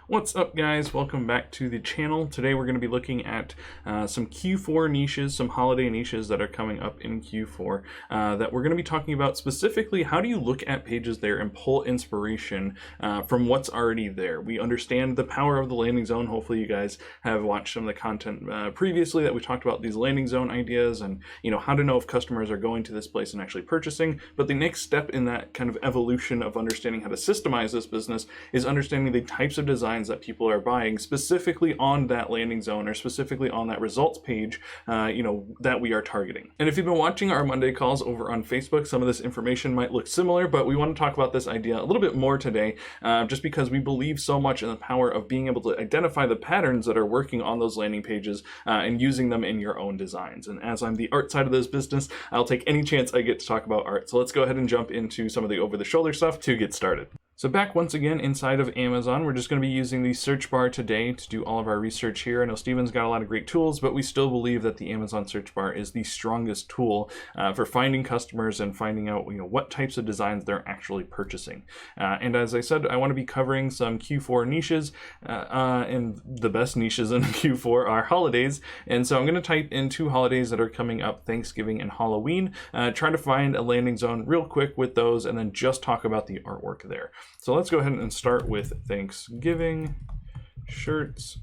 What's up, guys? Welcome back to the channel. Today we're going to be looking at some Q4 niches, some holiday niches that are coming up in Q4 that we're going to be talking about. Specifically, how do you look at pages there and pull inspiration from what's already there? We understand the power of the landing zone. Hopefully you guys have watched some of the content previously that we talked about these landing zone ideas and how to know if customers are going to this place and actually purchasing. But the next step in that kind of evolution of understanding how to systemize this business is understanding the types of designs that people are buying specifically on that landing zone or specifically on that results page that we are targeting. And if you've been watching our Monday calls over on Facebook, some of this information might look similar, but we want to talk about this idea a little bit more today just because we believe so much in the power of being able to identify the patterns that are working on those landing pages and using them in your own designs. And as I'm the art side of this business, I'll take any chance I get to talk about art. So let's go ahead and jump into some of the over-the-shoulder stuff to get started. So back once again inside of Amazon, we're just going to be using the search bar today to do all of our research here. I know Steven's got a lot of great tools, but we still believe that the Amazon search bar is the strongest tool for finding customers and finding out what types of designs they're actually purchasing. And as I said, I want to be covering some Q4 niches, and the best niches in Q4 are holidays. And so I'm going to type in two holidays that are coming up, Thanksgiving and Halloween, try to find a landing zone real quick with those, and then just talk about the artwork there. So let's go ahead and start with Thanksgiving shirts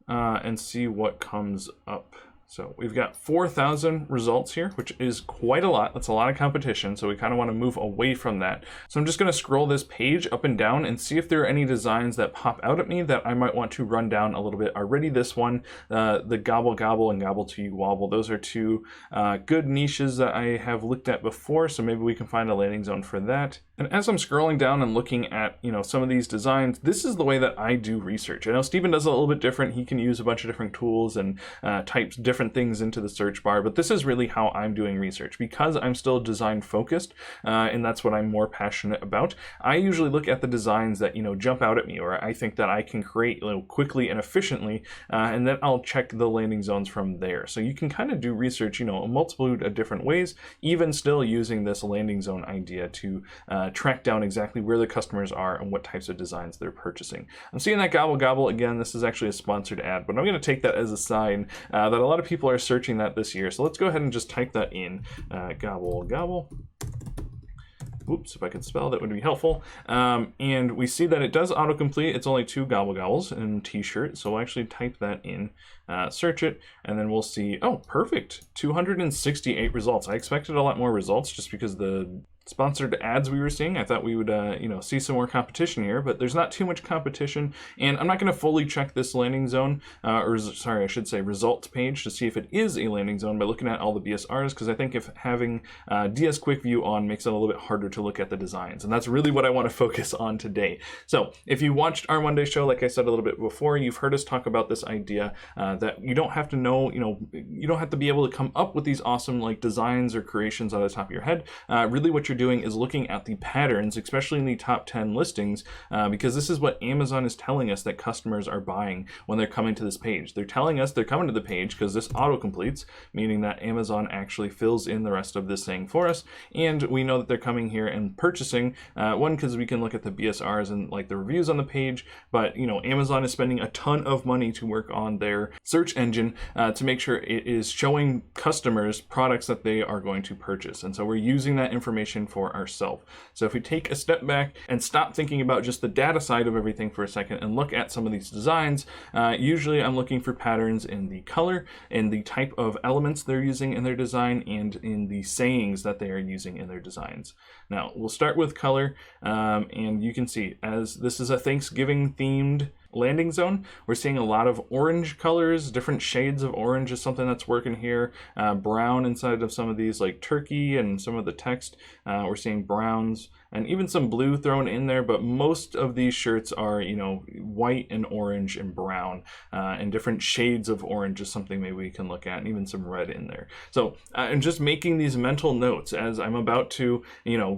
and see what comes up. So we've got 4,000 results here, which is quite a lot. That's a lot of competition, so we kind of want to move away from that. So I'm just going to scroll this page up and down and see if there are any designs that pop out at me that I might want to run down a little bit. Already this one, the Gobble Gobble and Gobble Till You Wobble, those are two good niches that I have looked at before, so maybe we can find a landing zone for that. And as I'm scrolling down and looking at some of these designs, this is the way that I do research. I know Steven does it a little bit different. He can use a bunch of different tools and type different things into the search bar, but this is really how I'm doing research because I'm still design focused, and that's what I'm more passionate about. I usually look at the designs that jump out at me or I think that I can create quickly and efficiently, and then I'll check the landing zones from there. So you can kind of do research a multitude of different ways, even still using this landing zone idea to track down exactly where the customers are and what types of designs they're purchasing. I'm seeing that Gobble Gobble again. This is actually a sponsored ad, but I'm going to take that as a sign that a lot of people are searching that this year. So let's go ahead and just type that in, Gobble Gobble. Oops, if I could spell, that would be helpful. And we see that it does autocomplete. It's only two Gobble Gobbles in t-shirt. So we'll actually type that in, search it, and then we'll see, oh, perfect. 268 results. I expected a lot more results just because the sponsored ads we were seeing. I thought we would see some more competition here, but there's not too much competition. And I'm not going to fully check this landing zone, or sorry, I should say results page to see if it is a landing zone by looking at all the BSRs, because I think if having DS Quick View on makes it a little bit harder to look at the designs. And that's really what I want to focus on today. So if you watched our Monday show, like I said a little bit before, you've heard us talk about this idea that you don't have to know, you don't have to be able to come up with these awesome designs or creations out of the top of your head. Really what you're doing is looking at the patterns, especially in the top 10 listings, because this is what Amazon is telling us that customers are buying when they're coming to this page. They're telling us they're coming to the page because this auto-completes, meaning that Amazon actually fills in the rest of this thing for us, and we know that they're coming here and purchasing, one, because we can look at the BSRs and the reviews on the page, but Amazon is spending a ton of money to work on their search engine to make sure it is showing customers products that they are going to purchase, and so we're using that information for ourselves. So if we take a step back and stop thinking about just the data side of everything for a second and look at some of these designs, usually I'm looking for patterns in the color, in the type of elements they're using in their design, and in the sayings that they are using in their designs. Now we'll start with color, and you can see as this is a Thanksgiving themed landing zone, we're seeing a lot of orange colors. Different shades of orange is something that's working here. Brown inside of some of these, like turkey, and some of the text, we're seeing browns and even some blue thrown in there, but most of these shirts are white and orange and brown, and different shades of orange is something maybe we can look at, and even some red in there. So I'm just making these mental notes as I'm about to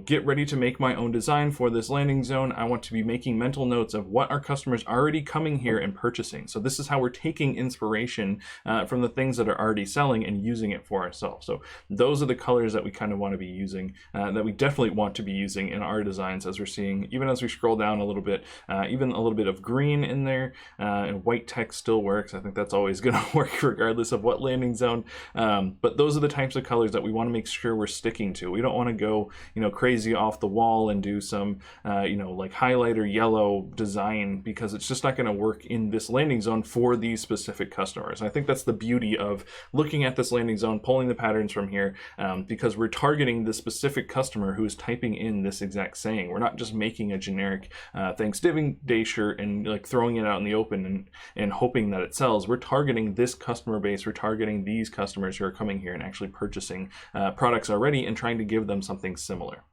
get ready to make my own design for this landing zone. I want to be making mental notes of what our customers already coming here and purchasing. So this is how we're taking inspiration from the things that are already selling and using it for ourselves. So those are the colors that we kind of want to be using, that we definitely want to be using in our designs, as we're seeing, even as we scroll down a little bit, even a little bit of green in there, and white text still works. I think that's always going to work regardless of what landing zone. But those are the types of colors that we want to make sure we're sticking to. We don't want to go, crazy off the wall and do some, like highlighter yellow design, because it's just not going to work in this landing zone for these specific customers. And I think that's the beauty of looking at this landing zone, pulling the patterns from here, because we're targeting the specific customer who is typing in this exact saying. We're not just making a generic Thanksgiving Day shirt and like throwing it out in the open and hoping that it sells. We're targeting this customer base. We're targeting these customers who are coming here and actually purchasing products already and trying to give them something similar.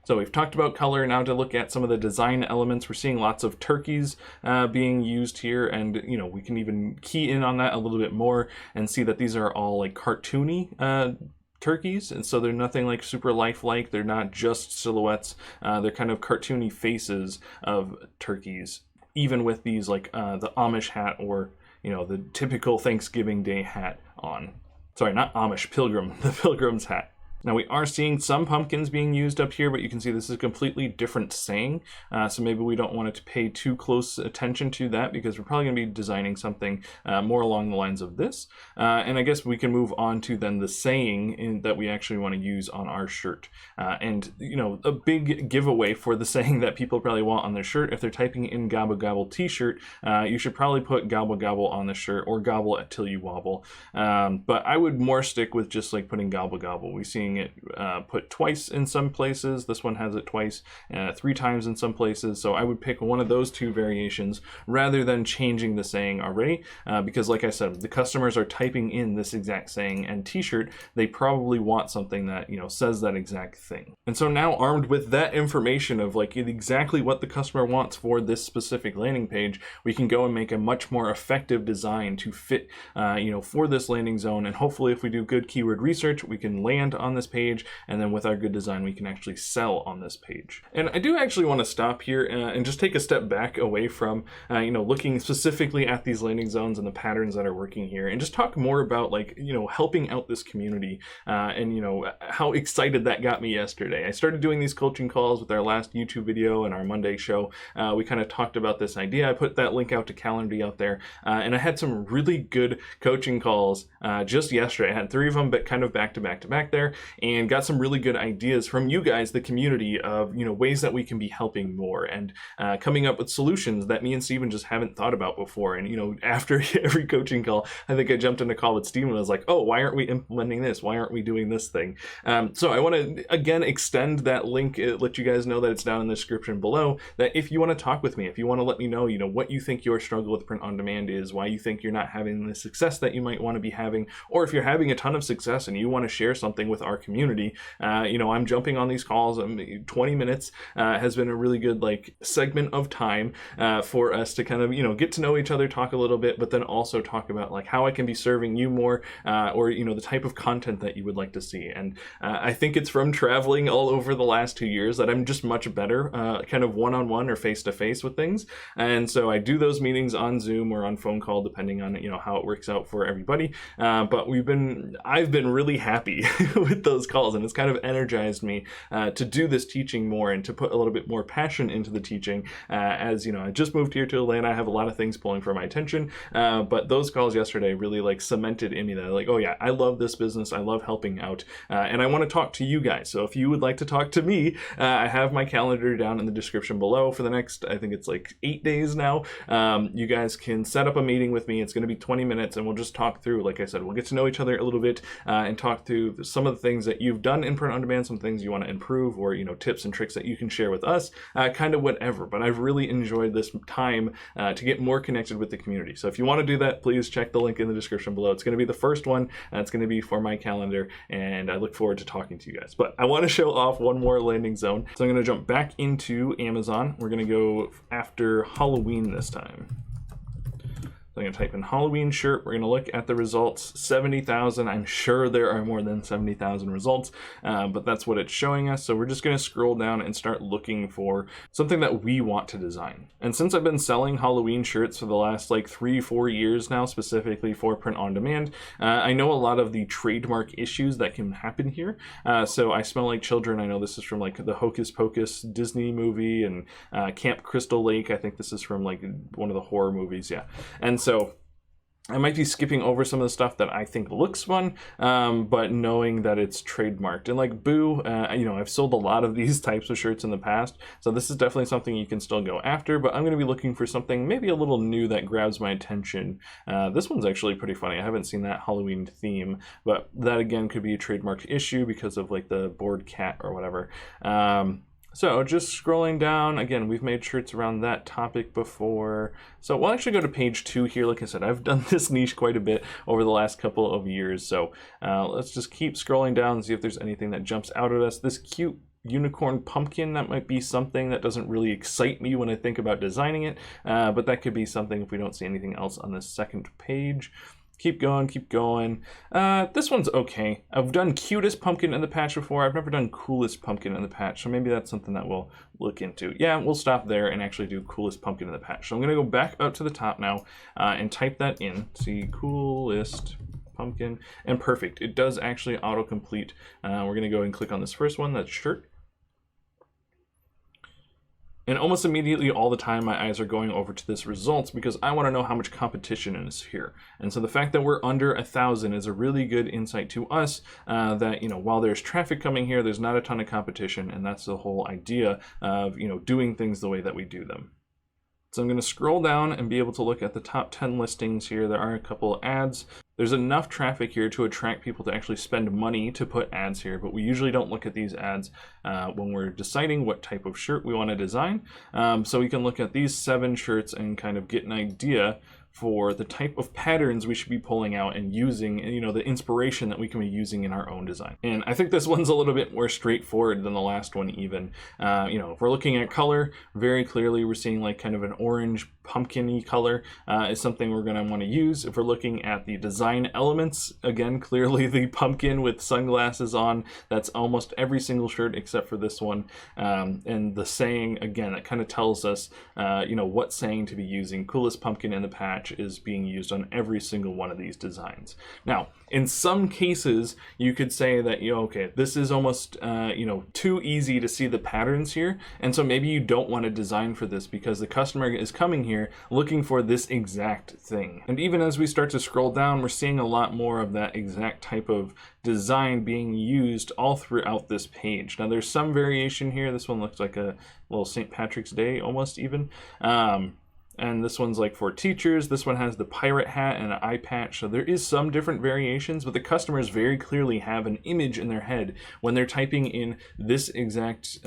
So we've talked about color. Now to look at some of the design elements, we're seeing lots of turkeys being used here, and we can even key in on that a little bit more and see that these are all like cartoony turkeys, and so they're nothing like super lifelike. They're not just silhouettes. They're kind of cartoony faces of turkeys, even with these like the Amish hat, or the typical Thanksgiving Day hat on. Sorry, not Amish, Pilgrim, the Pilgrim's hat. Now we are seeing some pumpkins being used up here, but you can see this is a completely different saying. So maybe we don't want it to pay too close attention to that, because we're probably going to be designing something more along the lines of this. And I guess we can move on to then the saying that we actually want to use on our shirt. And a big giveaway for the saying that people probably want on their shirt, if they're typing in gobble gobble t-shirt, you should probably put gobble gobble on the shirt, or gobble it till you wobble. But I would more stick with just like putting gobble gobble. We're seeing it put twice in some places. This one has it twice, 3 times in some places. So I would pick one of those 2 variations rather than changing the saying already, because like I said, the customers are typing in this exact saying and t-shirt. They probably want something that says that exact thing. And so now, armed with that information of like exactly what the customer wants for this specific landing page, we can go and make a much more effective design to fit for this landing zone. And hopefully, if we do good keyword research, we can land on this page, and then with our good design we can actually sell on this page. And I do actually want to stop here and just take a step back away from looking specifically at these landing zones and the patterns that are working here, and just talk more about like helping out this community, and how excited that got me yesterday. I started doing these coaching calls with our last YouTube video and our Monday show. We kind of talked about this idea. I put that link out to Calendly out there, and I had some really good coaching calls just yesterday. I had 3 of them, but kind of back to back to back there, and got some really good ideas from you guys, the community, of ways that we can be helping more, and coming up with solutions that me and Steven just haven't thought about before. And after every coaching call, I think I jumped in a call with Steven and was like, oh, why aren't we implementing this? Why aren't we doing this thing? So I want to again extend that link, let you guys know that it's down in the description below, that if you want to talk with me, if you want to let me know what you think your struggle with print on demand is, why you think you're not having the success that you might want to be having, or if you're having a ton of success and you want to share something with our community, I'm jumping on these calls. 20 minutes has been a really good like segment of time for us to kind of get to know each other, talk a little bit, but then also talk about like how I can be serving you more, or the type of content that you would like to see. And I think it's from traveling all over the last 2 years that I'm just much better kind of one-on-one or face-to-face with things. And so I do those meetings on Zoom or on phone call, depending on how it works out for everybody. But I've been really happy with those calls, and it's kind of energized me to do this teaching more and to put a little bit more passion into the teaching. As I just moved here to Atlanta, I have a lot of things pulling for my attention, but those calls yesterday really like cemented in me that like, oh yeah, I love this business, I love helping out, and I want to talk to you guys. So if you would like to talk to me, I have my calendar down in the description below for the next, I think it's like 8 days now. You guys can set up a meeting with me. It's going to be 20 minutes, and we'll just talk through, like I said, we'll get to know each other a little bit, and talk through some of the things that you've done in print on demand, some things you want to improve, or tips and tricks that you can share with us, kind of whatever. But I've really enjoyed this time to get more connected with the community. So if you want to do that, please check the link in the description below. It's going to be the first one, and it's going to be for my calendar, and I look forward to talking to you guys. But I want to show off one more landing zone, so I'm going to jump back into Amazon. We're going to go after Halloween this time. So I'm going to type in Halloween shirt. We're going to look at the results, 70,000. I'm sure there are more than 70,000 results, but that's what it's showing us. So we're just going to scroll down and start looking for something that we want to design. And since I've been selling Halloween shirts for the last like 3-4 years now, specifically for print on demand, I know a lot of the trademark issues that can happen here. So I Smell Like Children. I know this is from like the Hocus Pocus Disney movie, and Camp Crystal Lake. I think this is from like one of the horror movies. Yeah. And so I might be skipping over some of the stuff that I think looks fun, but knowing that it's trademarked. And like Boo, I've sold a lot of these types of shirts in the past, so this is definitely something you can still go after, but I'm going to be looking for something maybe a little new that grabs my attention. This one's actually pretty funny. I haven't seen that Halloween theme, but that again could be a trademarked issue because of like the board cat or whatever. So just scrolling down, again, we've made shirts around that topic before. So we'll actually go to page 2 here. Like I said, I've done this niche quite a bit over the last couple of years. So let's just keep scrolling down and see if there's anything that jumps out at us. This cute unicorn pumpkin, that might be something that doesn't really excite me when I think about designing it, but that could be something if we don't see anything else on this second page. Keep going, keep going. This one's okay. I've done cutest pumpkin in the patch before. I've never done coolest pumpkin in the patch, so maybe that's something that we'll look into. Yeah, we'll stop there and actually do coolest pumpkin in the patch. So I'm gonna go back up to the top now and type that in. See, coolest pumpkin, and perfect. It does actually autocomplete. We're gonna go and click on this first one, that's shirt. And almost immediately all the time my eyes are going over to this results because I want to know how much competition is here. And so the fact that we're under 1,000 is a really good insight to us that, while there's traffic coming here, there's not a ton of competition, and that's the whole idea of, doing things the way that we do them. So I'm going to scroll down and be able to look at the top 10 listings here. There are a couple ads. There's enough traffic here to attract people to actually spend money to put ads here, but we usually don't look at these ads when we're deciding what type of shirt we want to design. So we can look at these 7 shirts and kind of get an idea for the type of patterns we should be pulling out and using, the inspiration that we can be using in our own design. And I think this one's a little bit more straightforward than the last one even. If we're looking at color, very clearly we're seeing like kind of an orange pumpkin-y color is something we're going to want to use. If we're looking at the design elements, again, clearly the pumpkin with sunglasses on, that's almost every single shirt except for this one. And the saying, again, that kind of tells us, what saying to be using. Coolest pumpkin in the patch is being used on every single one of these designs. Now, in some cases, you could say that, okay, this is almost, too easy to see the patterns here. And so maybe you don't want to design for this because the customer is coming here looking for this exact thing. And even as we start to scroll down, we're seeing a lot more of that exact type of design being used all throughout this page. Now, there's some variation here. This one looks like a little St. Patrick's Day almost even. And this one's like for teachers. This one has the pirate hat and an eye patch. So there is some different variations, but the customers very clearly have an image in their head when they're typing in this exact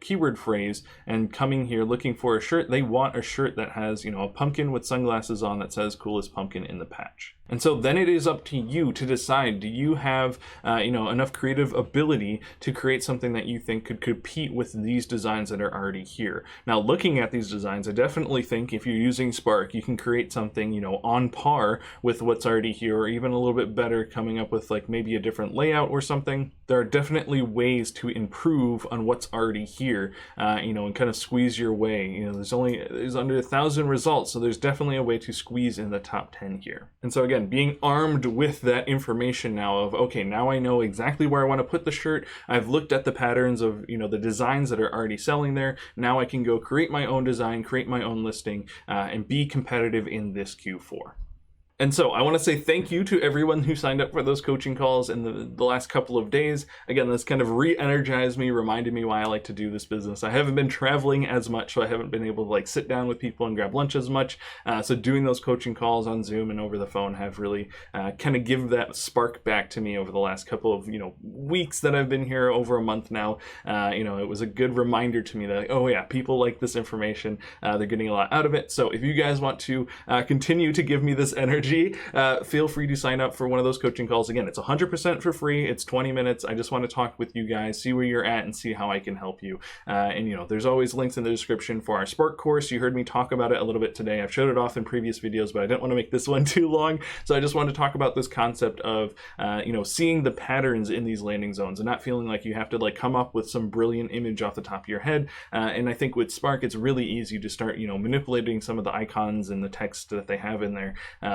keyword phrase and coming here looking for a shirt. They want a shirt that has, a pumpkin with sunglasses on that says coolest pumpkin in the patch. And so then it is up to you to decide, do you have, enough creative ability to create something that you think could compete with these designs that are already here? Now, looking at these designs, I definitely think if you're using Spark, you can create something, on par with what's already here, or even a little bit better, coming up with like maybe a different layout or something. There are definitely ways to improve on what's already here, and kind of squeeze your way. There's under 1,000 results, so there's definitely a way to squeeze in the top 10 here. And so again, being armed with that information now of, okay, now I know exactly where I want to put the shirt. I've looked at the patterns of, the designs that are already selling there. Now I can go create my own design, create my own listing, and be competitive in this Q4. And so I want to say thank you to everyone who signed up for those coaching calls in the last couple of days. Again, this kind of re-energized me, reminded me why I like to do this business. I haven't been traveling as much, so I haven't been able to sit down with people and grab lunch as much. So doing those coaching calls on Zoom and over the phone have really kind of give that spark back to me over the last couple of weeks that I've been here, over a month now. It was a good reminder to me that, oh yeah, people like this information. They're getting a lot out of it. So if you guys want to continue to give me this energy energy, feel free to sign up for one of those coaching calls. Again, it's 100% for free. It's 20 minutes. I just want to talk with you guys, see where you're at, and see how I can help you. And you know, there's always links in the description for our Spark course. You heard me talk about it a little bit today. I've showed it off in previous videos, but I didn't want to make this one too long. So I just wanted to talk about this concept of, you know, seeing the patterns in these landing zones and not feeling like you have to like come up with some brilliant image off the top of your head. And I think with Spark, it's really easy to start, you know, manipulating some of the icons and the text that they have in there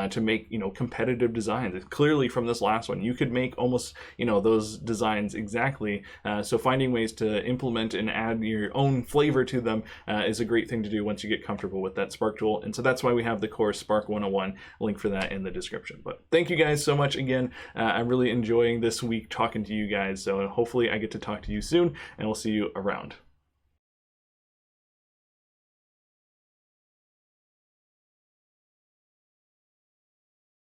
to make, you know, competitive designs. And clearly from this last one, you could make almost, you know, those designs exactly. So finding ways to implement and add your own flavor to them is a great thing to do once you get comfortable with that Spark tool. And so that's why we have the course Spark 101, link for that in the description. But thank you guys so much again. I'm really enjoying this week talking to you guys. So hopefully I get to talk to you soon, and we'll see you around.